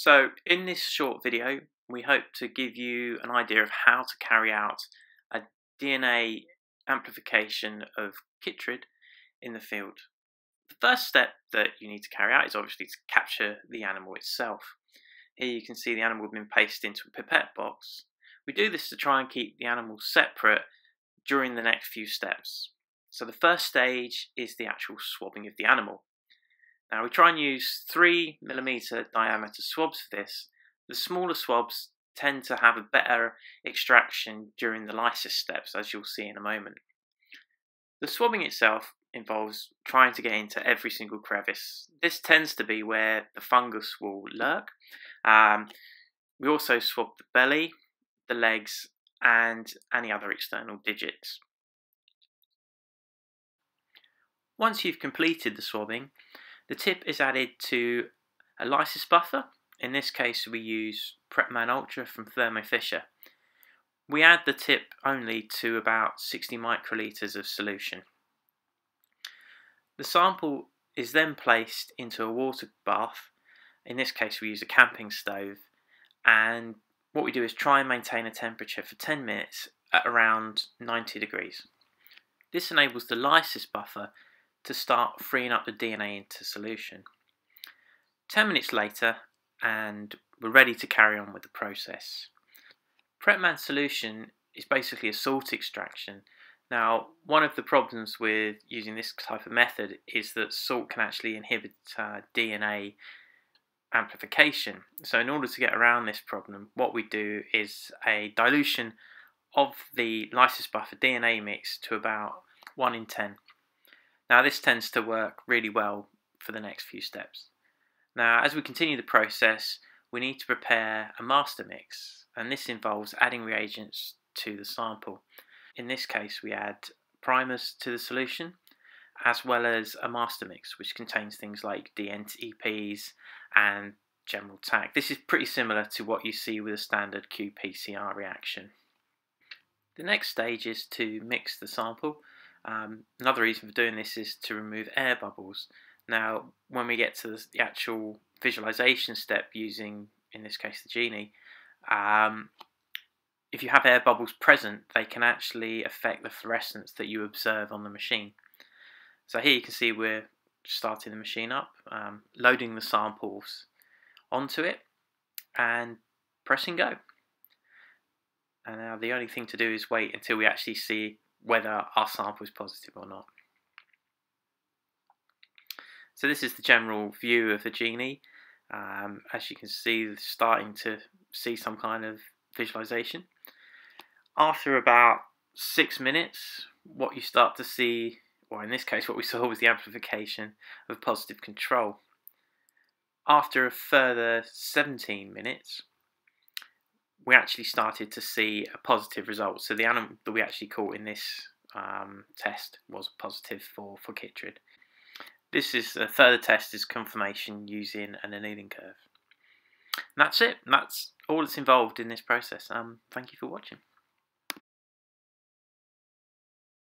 So in this short video, we hope to give you an idea of how to carry out a DNA amplification of Chytrid in the field. The first step that you need to carry out is obviously to capture the animal itself. Here you can see the animal being placed into a pipette box. We do this to try and keep the animal separate during the next few steps. So the first stage is the actual swabbing of the animal. Now we try and use 3mm diameter swabs for this. The smaller swabs tend to have a better extraction during the lysis steps, as you'll see in a moment. The swabbing itself involves trying to get into every single crevice. This tends to be where the fungus will lurk. We also swab the belly, the legs, and any other external digits. Once you've completed the swabbing, the tip is added to a lysis buffer. In this case we use Prepman Ultra from Thermo Fisher. We add the tip only to about 60 microliters of solution. The sample is then placed into a water bath. In this case we use a camping stove, and what we do is try and maintain a temperature for 10 minutes at around 90 degrees. This enables the lysis buffer to start freeing up the DNA into solution. 10 minutes later and we're ready to carry on with the process. Prepman solution is basically a salt extraction. Now, one of the problems with using this type of method is that salt can actually inhibit DNA amplification. So in order to get around this problem, what we do is a dilution of the lysis buffer DNA mix to about 1 in 10. Now this tends to work really well for the next few steps. Now as we continue the process, we need to prepare a master mix, and this involves adding reagents to the sample. In this case we add primers to the solution, as well as a master mix which contains things like DNTPs and general tag. This is pretty similar to what you see with a standard qPCR reaction. The next stage is to mix the sample. Another reason for doing this is to remove air bubbles. Now when we get to the actual visualization step using, in this case, the Genie, if you have air bubbles present, they can actually affect the fluorescence that you observe on the machine. So here you can see we're starting the machine up, loading the samples onto it and pressing go. And now the only thing to do is wait until we actually see whether our sample is positive or not. So this is the general view of the Genie. As you can see, starting to see some kind of visualization. After about 6 minutes, what you start to see, or in this case what we saw, was the amplification of positive control. After a further 17 minutes, we actually started to see a positive result. So the animal that we actually caught in this test was positive for Chytrid. This is a further test is confirmation using an annealing curve. And that's it. That's all that's involved in this process. Thank you for watching.